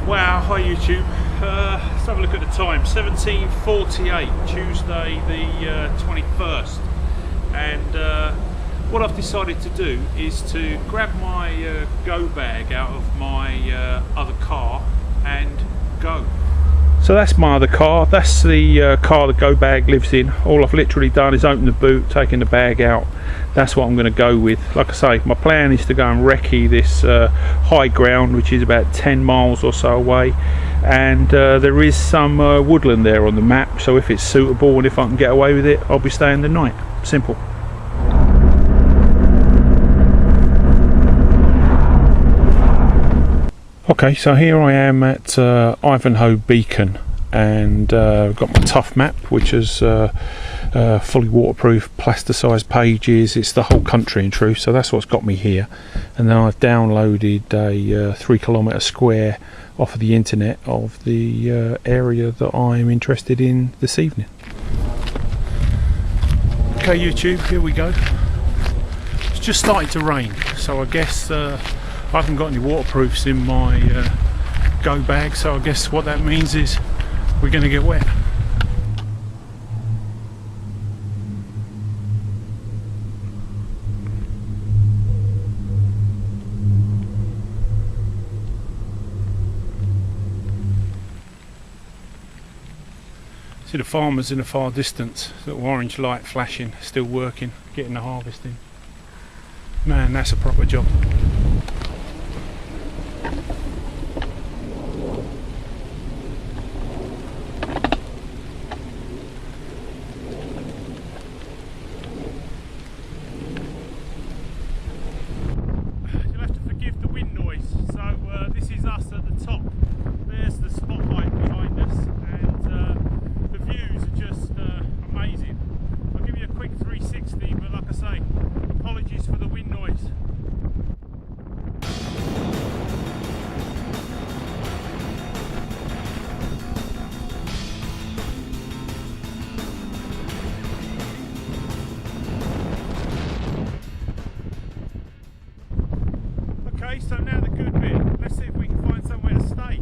Wow, hi YouTube. Let's have a look at the time. 17:48, Tuesday the 21st. And what I've decided to do is to grab my go bag out of my other car and go. So that's my other car. That's the car the go bag lives in. All I've literally done is open the boot, taken the bag out. That's what I'm going to go with. Like I say, my plan is to go and recce this high ground, which is about 10 miles or so away, and there is some woodland there on the map, so if it's suitable and if I can get away with it, I'll be staying the night. Simple. Okay, so here I am at Ivanhoe Beacon, and got my tough map, which is fully waterproof, plasticized pages. It's the whole country in truth, so that's what's got me here. And then I've downloaded a 3 kilometre square off of the internet of the area that I'm interested in this evening. Okay YouTube, here we go. It's just started to rain, so I guess I haven't got any waterproofs in my go bag, so I guess what that means is we're going to get wet. See the farmers in the far distance, little orange light flashing, still working, getting the harvest in. Man, that's a proper job. Okay, so now the good bit. Let's see if we can find somewhere to stay.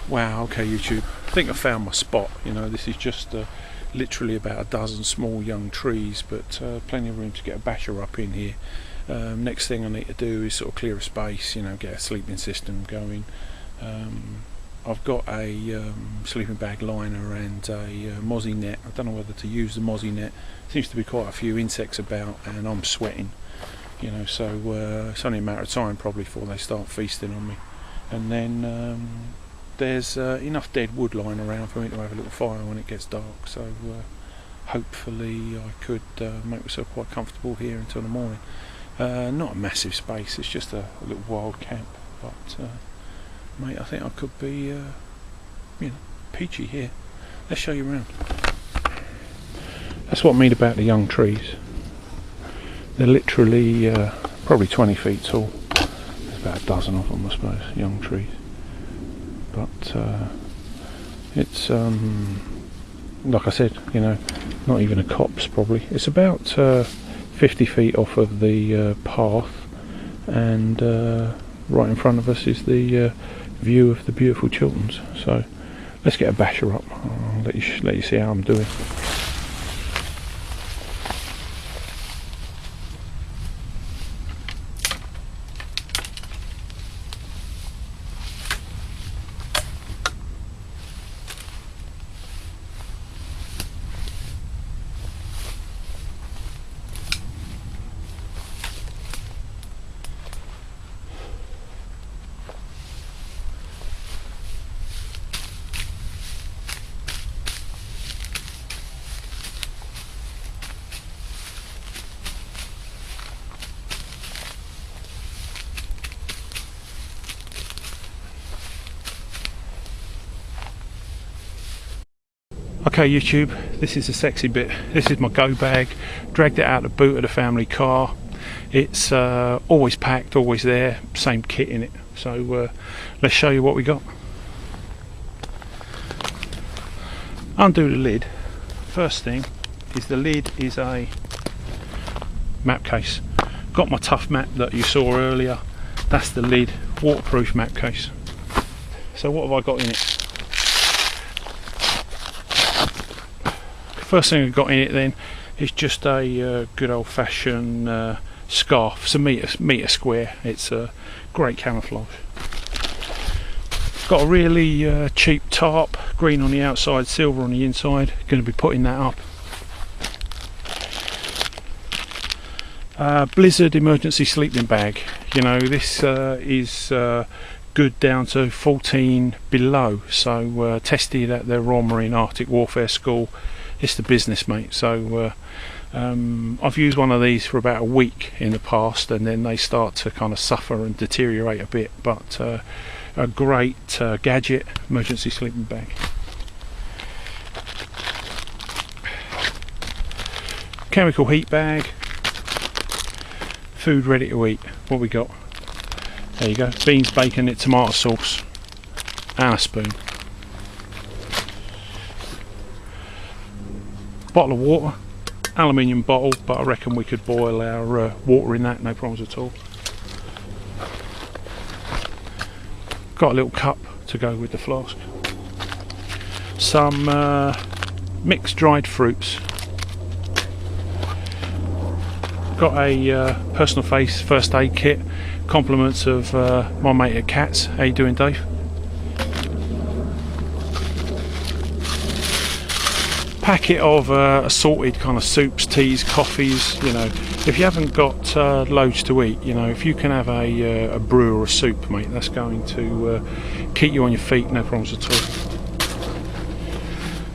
Wow, okay YouTube, I think I found my spot. You know, this is just literally about a dozen small young trees, but plenty of room to get a basher up in here. Next thing I need to do is sort of clear a space, you know, get a sleeping system going. I've got a sleeping bag liner and a mozzie net. I don't know whether to use the mozzie net. Seems to be quite a few insects about and I'm sweating, you know, so it's only a matter of time probably before they start feasting on me. And then there's enough dead wood lying around for me to have a little fire when it gets dark, so hopefully I could make myself quite comfortable here until the morning. Not a massive space, it's just a little wild camp, but mate, I think I could be you know, peachy here. Let's show you around. That's what I mean about the young trees. They're literally probably 20 feet tall. There's about a dozen of them, I suppose, young trees. But it's like I said, you know, not even a copse probably. It's about 50 feet off of the path, and right in front of us is the view of the beautiful Chilterns. So let's get a basher up. I'll let you see how I'm doing. Okay YouTube, this is the sexy bit. This is my go bag. Dragged it out the boot of the family car. It's always packed, always there, same kit in it. So let's show you what we got. Undo the lid. First thing is the lid is a map case. Got my tough map that you saw earlier. That's the lid, waterproof map case. So what have I got in it? First thing I've got in it then is just a good old-fashioned scarf. It's a metre square. It's a great camouflage. Got a really cheap tarp, green on the outside, silver on the inside. Going to be putting that up. Blizzard emergency sleeping bag. You know, this is good down to 14 below. So tested at the Royal Marine Arctic Warfare School. It's the business, mate. So I've used one of these for about a week in the past, and then they start to kind of suffer and deteriorate a bit. But a great gadget, emergency sleeping bag. Chemical heat bag. Food ready to eat. What we got? There you go. Beans, bacon, tomato sauce, and a spoon. Bottle of water, aluminium bottle, but I reckon we could boil our water in that, no problems at all. Got a little cup to go with the flask. Some mixed dried fruits. Got a personal face first aid kit. Compliments of my mate at Cats. How you doing, Dave? Packet of assorted kind of soups, teas, coffees. You know, if you haven't got loads to eat, you know, if you can have a brew or a soup, mate, that's going to keep you on your feet, no problems at all.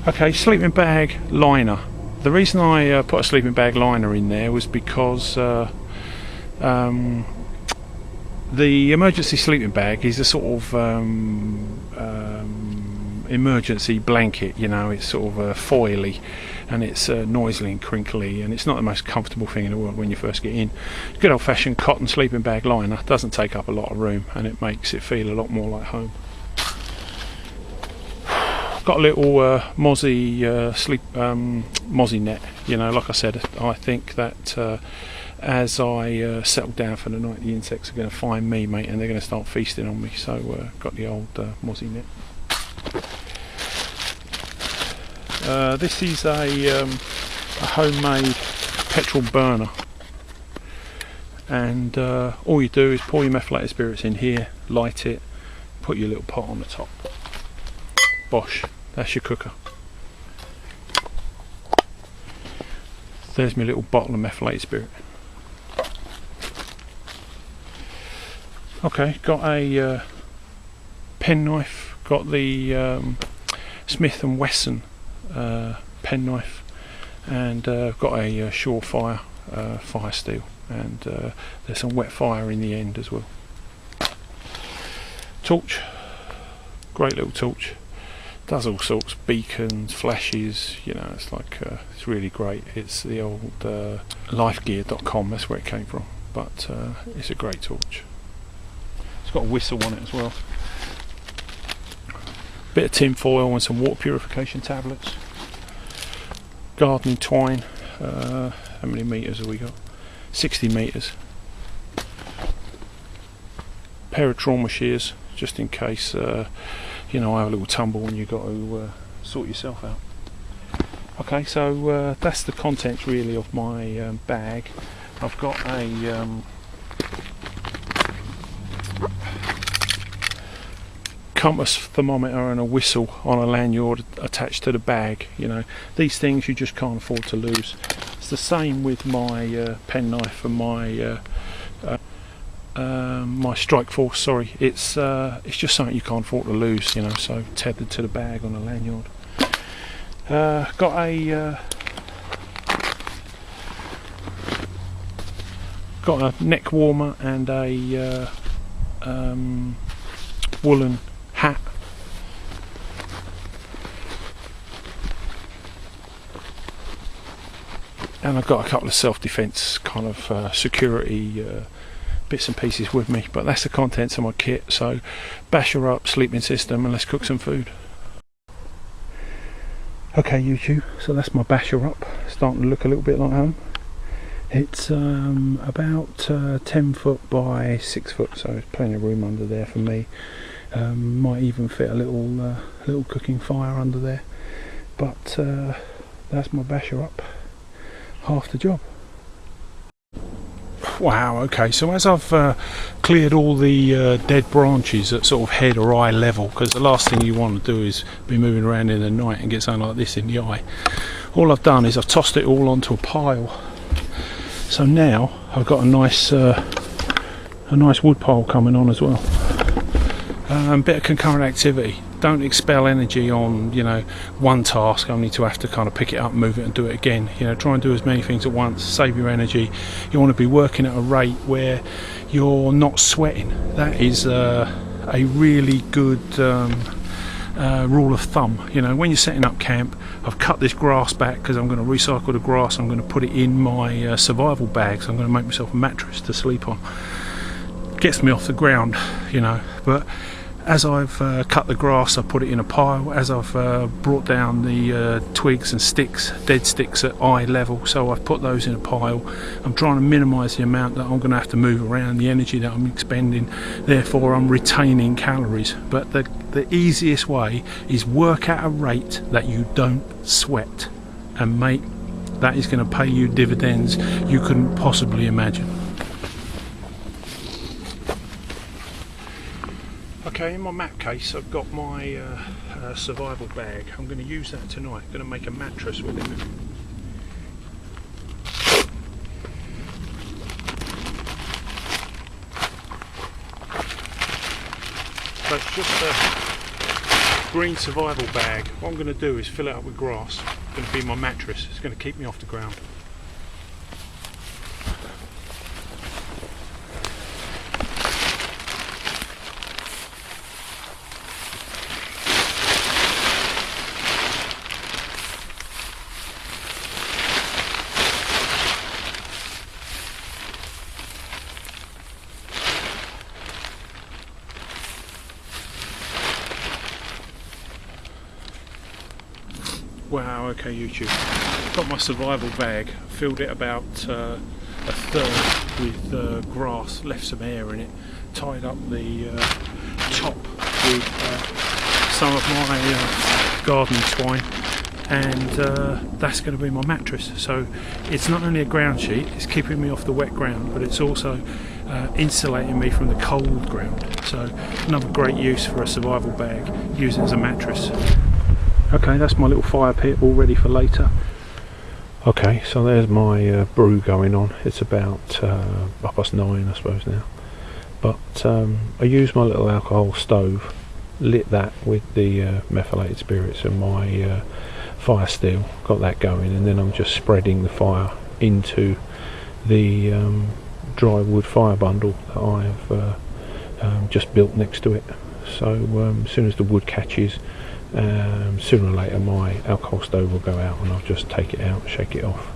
Okay, sleeping bag liner. The reason I put a sleeping bag liner in there was because the emergency sleeping bag is a sort of emergency blanket. You know, it's sort of foily, and it's noisily and crinkly, and it's not the most comfortable thing in the world when you first get in. Good old-fashioned cotton sleeping bag liner doesn't take up a lot of room, and it makes it feel a lot more like home. Got a little mozzie mozzie net. You know, like I said, I think that as I settle down for the night, the insects are going to find me, mate, and they're going to start feasting on me. So got the old mozzie net. This is a homemade petrol burner, and all you do is pour your methylated spirits in here, light it, put your little pot on the top. Bosh, that's your cooker. There's my little bottle of methylated spirit. Okay, got a penknife, got the Smith & Wesson penknife, and got a Surefire fire steel, and there's some wet fire in the end as well. Torch, great little torch, does all sorts, beacons, flashes, you know, it's like it's really great. It's the old lifegear.com, that's where it came from, but it's a great torch. It's got a whistle on it as well. Bit of tin foil and some water purification tablets. Gardening twine. How many metres have we got? 60 metres. Pair of trauma shears, just in case you know, I have a little tumble and you've got to sort yourself out. Okay, so that's the contents really of my bag. I've got a compass, thermometer, and a whistle on a lanyard attached to the bag. You know, these things you just can't afford to lose. It's the same with my penknife and my my strike force. Sorry, it's just something you can't afford to lose. You know, so tethered to the bag on a lanyard. Got a neck warmer and a woolen hat. and I've got a couple of self-defense kind of security bits and pieces with me, but that's the contents of my kit. So bash her up, sleeping system, and let's cook some food. Okay YouTube, so that's my basher up, starting to look a little bit like home. It's about 10 foot by 6 foot, so there's plenty of room under there for me. Might even fit a little cooking fire under there, but that's my basher up, half the job. Wow, okay, so as I've cleared all the dead branches at sort of head or eye level, because the last thing you want to do is be moving around in the night and get something like this in the eye, all I've done is I've tossed it all onto a pile. So now I've got a nice wood pile coming on as well. Bit of concurrent activity. Don't expel energy on, you know, one task only to have to kind of pick it up, move it and do it again. You know, try and do as many things at once, save your energy. You want to be working at a rate where you're not sweating. That is a really good rule of thumb. You know, when you're setting up camp, I've cut this grass back because I'm going to recycle the grass. I'm going to put it in my survival bags. I'm going to make myself a mattress to sleep on. Gets me off the ground, you know, but as I've cut the grass, I put it in a pile. As I've brought down the twigs and sticks, dead sticks at eye level, so I've put those in a pile. I'm trying to minimise the amount that I'm going to have to move around, the energy that I'm expending, therefore I'm retaining calories. But the easiest way is work at a rate that you don't sweat, and mate, that is going to pay you dividends you couldn't possibly imagine. Okay, in my map case I've got my survival bag. I'm going to use that tonight. I'm going to make a mattress with it. So it's just a green survival bag. What I'm going to do is fill it up with grass. It's going to be my mattress. It's going to keep me off the ground. Wow, okay YouTube, got my survival bag, filled it about a third with grass, left some air in it, tied up the top with some of my garden twine, and that's going to be my mattress. So it's not only a ground sheet, it's keeping me off the wet ground, but it's also insulating me from the cold ground. So another great use for a survival bag, use it as a mattress. Okay, that's my little fire pit all ready for later. Okay, so there's my brew going on. It's about 9:30 I suppose now. But I used my little alcohol stove, lit that with the methylated spirits and my fire steel, got that going, and then I'm just spreading the fire into the dry wood fire bundle that I've just built next to it. So as soon as the wood catches, sooner or later my alcohol stove will go out and I'll just take it out, shake it off,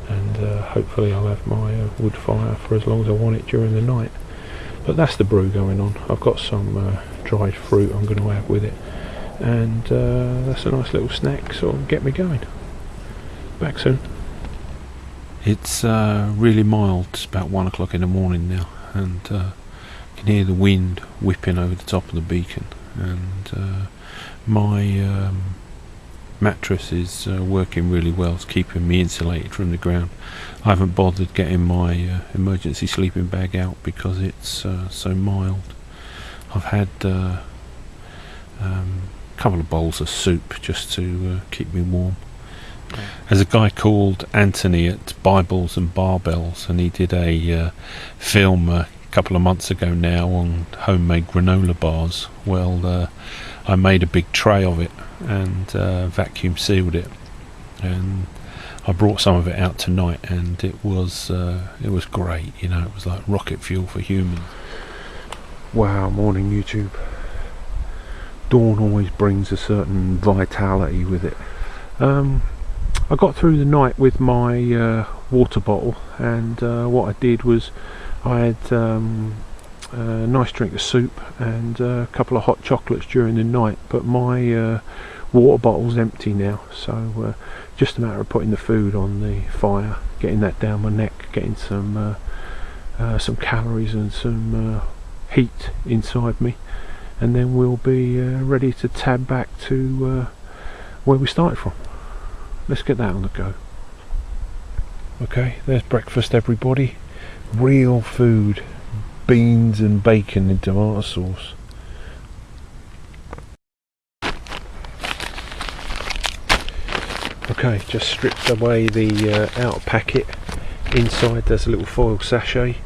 and hopefully I'll have my wood fire for as long as I want it during the night. But that's the brew going on. I've got some dried fruit I'm going to have with it, and that's a nice little snack, so it'll get me going. Back soon. It's really mild. It's about 1 o'clock in the morning now, and you can hear the wind whipping over the top of the beacon, and my mattress is working really well. It's keeping me insulated from the ground. I haven't bothered getting my emergency sleeping bag out because it's so mild. I've had a couple of bowls of soup just to keep me warm. There's a guy called Anthony at Bibles and Barbells, and he did a film a couple of months ago now on homemade granola bars. Well, I made a big tray of it and vacuum sealed it, and I brought some of it out tonight, and it was great. You know, it was like rocket fuel for humans. Wow, morning YouTube. Dawn always brings a certain vitality with it. I got through the night with my water bottle, and what I did was I had a nice drink of soup and a couple of hot chocolates during the night, but my water bottle's empty now, so just a matter of putting the food on the fire, getting that down my neck, getting some calories and some heat inside me, and then we'll be ready to tab back to where we started from. Let's get that on the go. Okay, there's breakfast, everybody. Real food, beans and bacon in tomato sauce. Okay, just stripped away the outer packet. Inside there's a little foil sachet.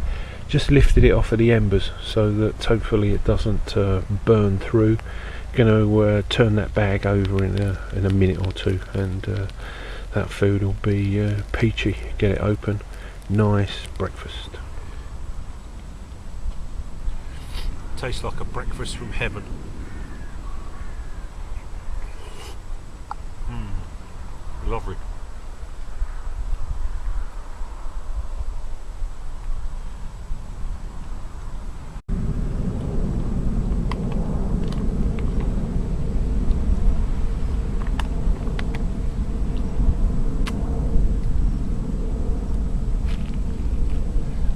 Just lifted it off of the embers so that hopefully it doesn't burn through. Going to turn that bag over in a minute or two, and that food will be peachy. Get it open. Nice breakfast. Tastes like a breakfast from heaven. Lovely.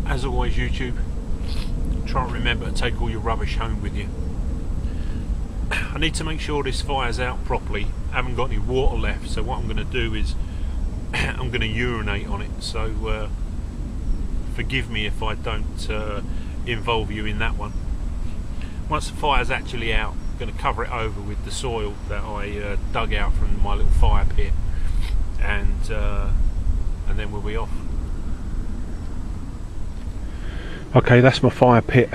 As always, YouTube, try and remember to take all your rubbish home with you. I need to make sure this fire's out properly. I haven't got any water left, so what I'm going to do is I'm going to urinate on it, so forgive me if I don't involve you in that one. Once the fire's actually out, I'm going to cover it over with the soil that I dug out from my little fire pit, and then we'll be off. Okay, that's my fire pit.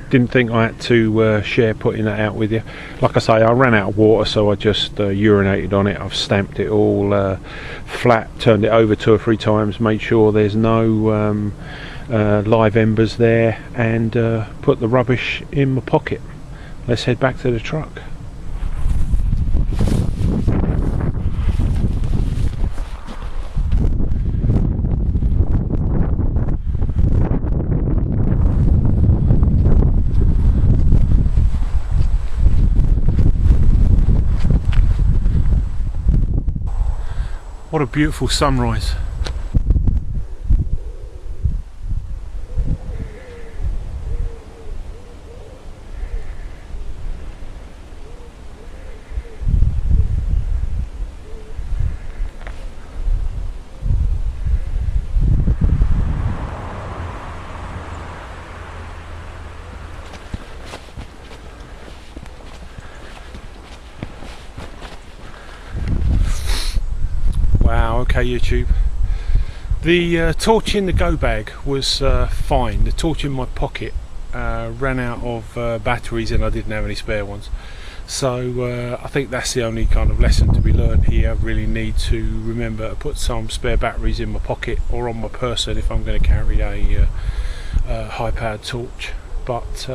Didn't think I had to share putting that out with you. Like I say, I ran out of water, so I just urinated on it. I've stamped it all flat, turned it over 2 or 3 times, made sure there's no live embers there, and put the rubbish in my pocket. Let's head back to the truck. What a beautiful sunrise. Wow, okay YouTube. The torch in the go bag was fine. The torch in my pocket ran out of batteries, and I didn't have any spare ones. So I think that's the only kind of lesson to be learned here. I really need to remember to put some spare batteries in my pocket or on my person if I'm going to carry a high powered torch. But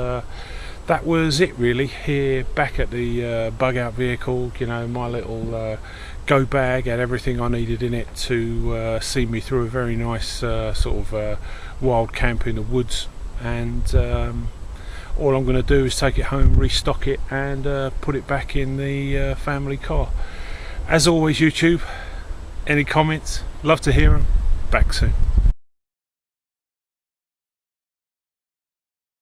that was it really. Here back at the bug out vehicle, you know, my little go bag had everything I needed in it to see me through a very nice sort of wild camp in the woods, and all I'm going to do is take it home, restock it, and put it back in the family car. As always YouTube, any comments, love to hear them. Back soon.